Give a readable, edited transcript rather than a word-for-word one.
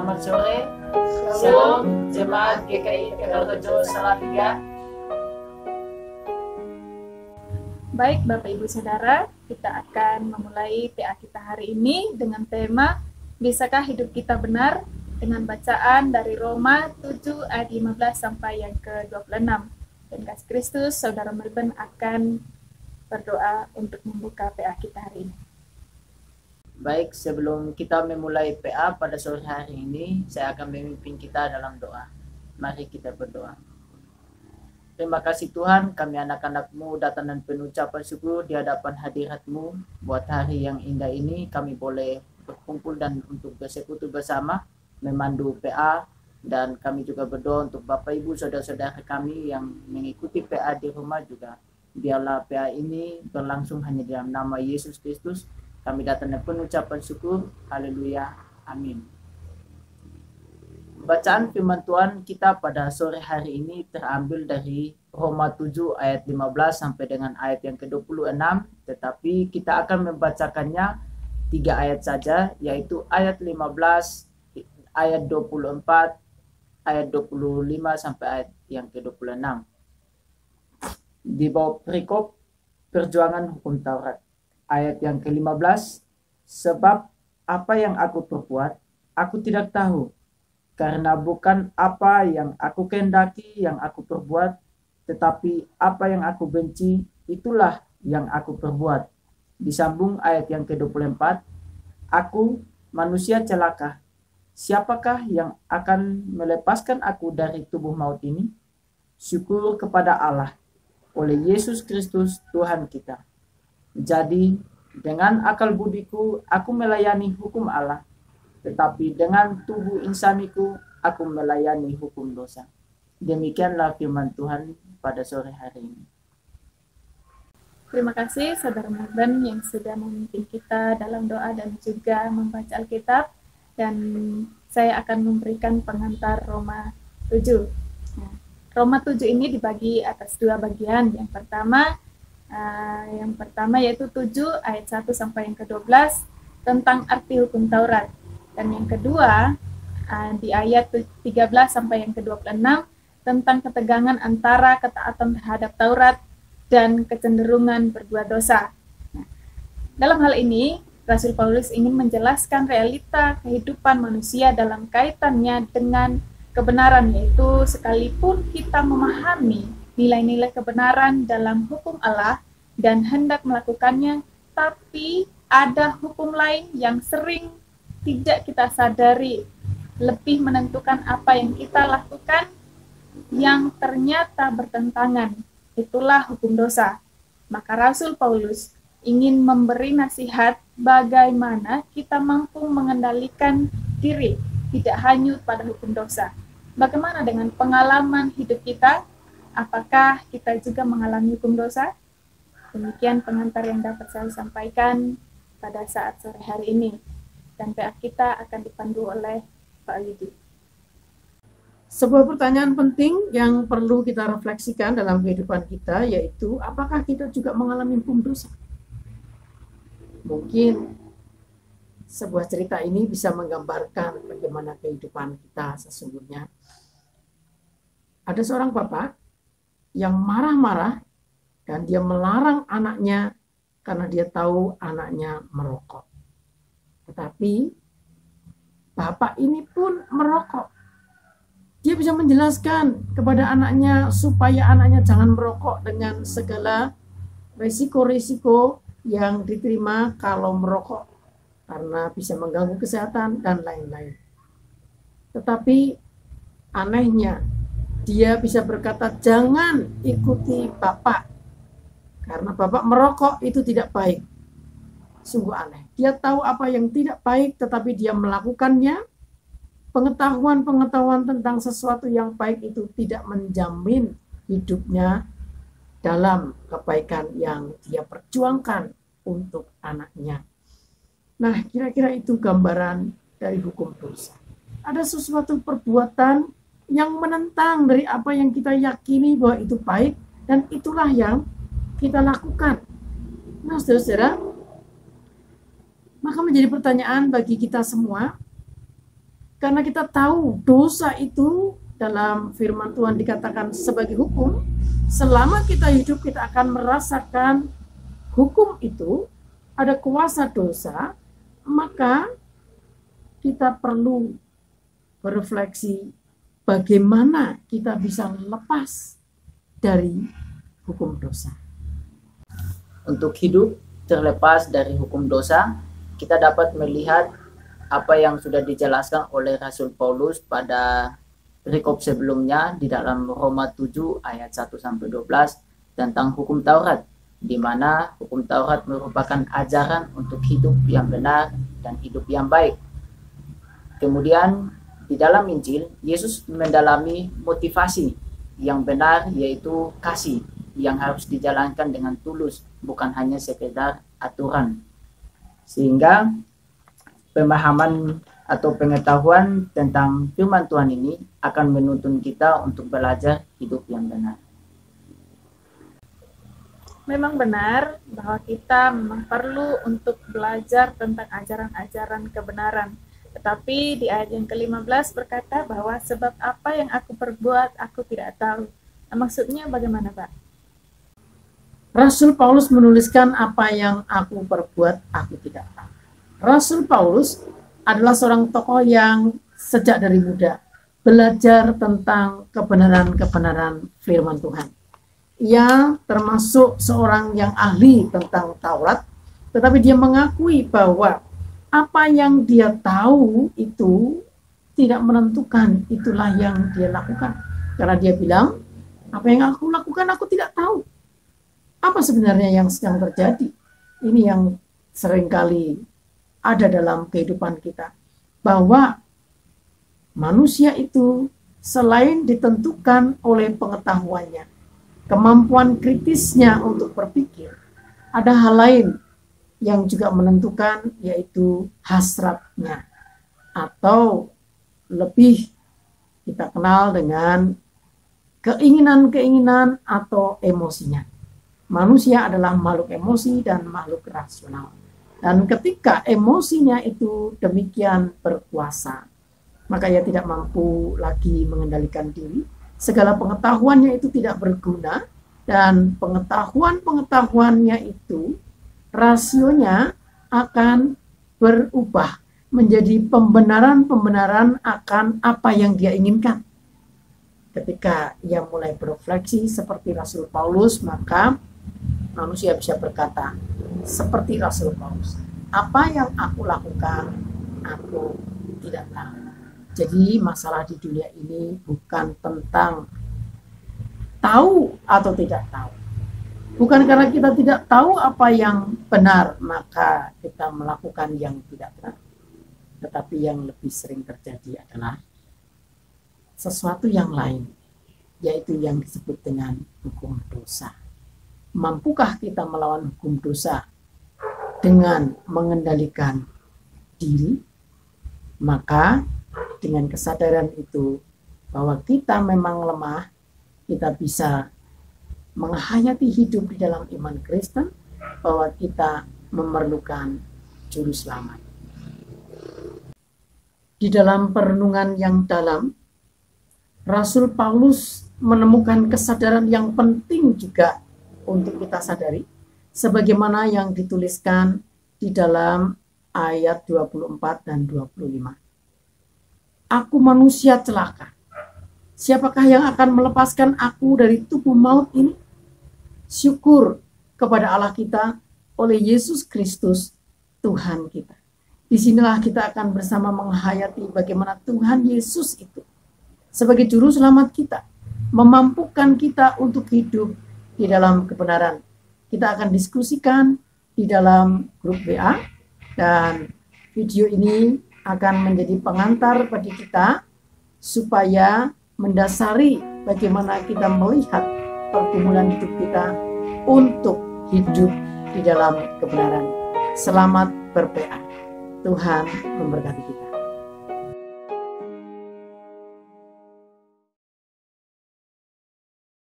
Selamat sore. Shalom, Jemaat GKI Rejo Salatiga. Baik Bapak Ibu Saudara, kita akan memulai PA kita hari ini dengan tema Bisakah hidup kita benar? Dengan bacaan dari Roma 7 ayat 15 sampai yang ke-26. Dan kasih Kristus, Saudara Melben akan berdoa untuk membuka PA kita hari ini. Baik, sebelum kita memulai PA pada sore hari ini, saya akan memimpin kita dalam doa. Mari kita berdoa. Terima kasih Tuhan, kami anak-anak-Mu datang dan penuh ucapan syukur di hadapan hadirat-Mu. Buat hari yang indah ini, kami boleh berkumpul dan untuk bersekutu bersama, memandu PA, dan kami juga berdoa untuk Bapak Ibu saudara-saudara kami yang mengikuti PA di rumah juga. Biarlah PA ini berlangsung hanya dalam nama Yesus Kristus. Kami datang dan penuh ucapan syukur. Haleluya. Amin. Bacaan firman Tuhan kita pada sore hari ini terambil dari Roma 7 ayat 15 sampai dengan ayat yang ke-26. Tetapi kita akan membacakannya 3 ayat saja, yaitu ayat 15, ayat 24, ayat 25 sampai ayat yang ke-26. Di bawah perikop perjuangan hukum Taurat. Ayat yang ke-15, sebab apa yang aku perbuat, aku tidak tahu, karena bukan apa yang aku kehendaki yang aku perbuat, tetapi apa yang aku benci, itulah yang aku perbuat. Disambung ayat yang ke-24, aku manusia celaka, siapakah yang akan melepaskan aku dari tubuh maut ini? Syukur kepada Allah, oleh Yesus Kristus Tuhan kita. Jadi, dengan akal budiku, aku melayani hukum Allah, tetapi dengan tubuh insaniku, aku melayani hukum dosa. Demikianlah firman Tuhan pada sore hari ini. Terima kasih Saudara Melben yang sudah memimpin kita dalam doa dan juga membaca Alkitab. Dan saya akan memberikan pengantar Roma 7. Nah, Roma 7 ini dibagi atas 2 bagian. Yang pertama yaitu 7 ayat 1 sampai yang ke-12 tentang arti hukum Taurat. Dan yang kedua di ayat 13 sampai yang ke-26 tentang ketegangan antara ketaatan terhadap Taurat dan kecenderungan berbuat dosa. Nah, dalam hal ini, Rasul Paulus ingin menjelaskan realita kehidupan manusia dalam kaitannya dengan kebenaran, yaitu sekalipun kita memahami nilai-nilai kebenaran dalam hukum Allah dan hendak melakukannya, tapi ada hukum lain yang sering tidak kita sadari lebih menentukan apa yang kita lakukan yang ternyata bertentangan. Itulah hukum dosa. Maka Rasul Paulus ingin memberi nasihat bagaimana kita mampu mengendalikan diri, tidak hanyut pada hukum dosa. Bagaimana dengan pengalaman hidup kita? Apakah kita juga mengalami hukum dosa? Demikian pengantar yang dapat saya sampaikan pada saat sore hari ini. Dan PA kita akan dipandu oleh Pak Lidi. Sebuah pertanyaan penting yang perlu kita refleksikan dalam kehidupan kita, yaitu apakah kita juga mengalami hukum dosa? Mungkin sebuah cerita ini bisa menggambarkan bagaimana kehidupan kita sesungguhnya. Ada seorang bapak yang marah-marah dan dia melarang anaknya karena dia tahu anaknya merokok. Tetapi bapak ini pun merokok. Dia bisa menjelaskan kepada anaknya supaya anaknya jangan merokok dengan segala risiko-risiko yang diterima kalau merokok, karena bisa mengganggu kesehatan dan lain-lain. Tetapi anehnya, dia bisa berkata, jangan ikuti bapak, karena bapak merokok itu tidak baik. Sungguh aneh. Dia tahu apa yang tidak baik, tetapi dia melakukannya. Pengetahuan-pengetahuan tentang sesuatu yang baik itu tidak menjamin hidupnya dalam kebaikan yang dia perjuangkan untuk anaknya. Nah, kira-kira itu gambaran dari hukum dosa. Ada sesuatu perbuatan yang menentang dari apa yang kita yakini bahwa itu baik, dan itulah yang kita lakukan. Nah, saudara-saudara, maka menjadi pertanyaan bagi kita semua, Karena kita tahu dosa itu dalam firman Tuhan dikatakan sebagai hukum. Selama kita hidup kita akan merasakan hukum itu, ada kuasa dosa, maka kita perlu berefleksi bagaimana kita bisa lepas dari hukum dosa. Untuk hidup terlepas dari hukum dosa, kita dapat melihat apa yang sudah dijelaskan oleh Rasul Paulus pada perikop sebelumnya di dalam Roma 7 ayat 1-12 tentang hukum Taurat, di mana hukum Taurat merupakan ajaran untuk hidup yang benar dan hidup yang baik. Kemudian di dalam Injil, Yesus mendalami motivasi yang benar, yaitu kasih yang harus dijalankan dengan tulus, bukan hanya sekedar aturan. Sehingga pemahaman atau pengetahuan tentang firman Tuhan ini akan menuntun kita untuk belajar hidup yang benar. Memang benar bahwa kita memang perlu untuk belajar tentang ajaran-ajaran kebenaran. Tetapi di ayat yang ke-15 berkata bahwa sebab apa yang aku perbuat aku tidak tahu. Nah, maksudnya bagaimana, Pak? Rasul Paulus menuliskan apa yang aku perbuat aku tidak tahu. Rasul Paulus adalah seorang tokoh yang sejak dari muda belajar tentang kebenaran-kebenaran firman Tuhan. Ia termasuk seorang yang ahli tentang Taurat, tetapi dia mengakui bahwa apa yang dia tahu itu tidak menentukan itulah yang dia lakukan. Karena dia bilang, apa yang aku lakukan aku tidak tahu. Apa sebenarnya yang sedang terjadi? Ini yang seringkali ada dalam kehidupan kita, bahwa manusia itu selain ditentukan oleh pengetahuannya, kemampuan kritisnya untuk berpikir, ada hal lain yang juga menentukan, yaitu hasratnya, atau lebih kita kenal dengan keinginan-keinginan atau emosinya. Manusia adalah makhluk emosi dan makhluk rasional. Dan ketika emosinya itu demikian berkuasa, maka ia tidak mampu lagi mengendalikan diri. Segala pengetahuannya itu tidak berguna, dan pengetahuan-pengetahuannya itu rasionya akan berubah menjadi pembenaran-pembenaran akan apa yang dia inginkan. Ketika ia mulai berefleksi seperti Rasul Paulus, maka manusia bisa berkata seperti Rasul Paulus, apa yang aku lakukan aku tidak tahu. Jadi masalah di dunia ini bukan tentang tahu atau tidak tahu. Bukan karena kita tidak tahu apa yang benar maka kita melakukan yang tidak benar. Tetapi yang lebih sering terjadi adalah sesuatu yang lain, yaitu yang disebut dengan hukum dosa. Mampukah kita melawan hukum dosa dengan mengendalikan diri? Maka dengan kesadaran itu bahwa kita memang lemah, kita bisa menghayati hidup di dalam iman Kristen, bahwa kita memerlukan juru selamat. Di dalam perenungan yang dalam, Rasul Paulus menemukan kesadaran yang penting juga untuk kita sadari, sebagaimana yang dituliskan di dalam ayat 24 dan 25. Aku manusia celaka. Siapakah yang akan melepaskan aku dari tubuh maut ini? Syukur kepada Allah kita oleh Yesus Kristus, Tuhan kita. Disinilah kita akan bersama menghayati bagaimana Tuhan Yesus itu sebagai juru selamat kita, memampukan kita untuk hidup di dalam kebenaran. Kita akan diskusikan di dalam grup WA, dan video ini akan menjadi pengantar bagi kita supaya mendasari bagaimana kita melihat pergumulan hidup kita untuk hidup di dalam kebenaran. Selamat ber-PA. Tuhan memberkati kita.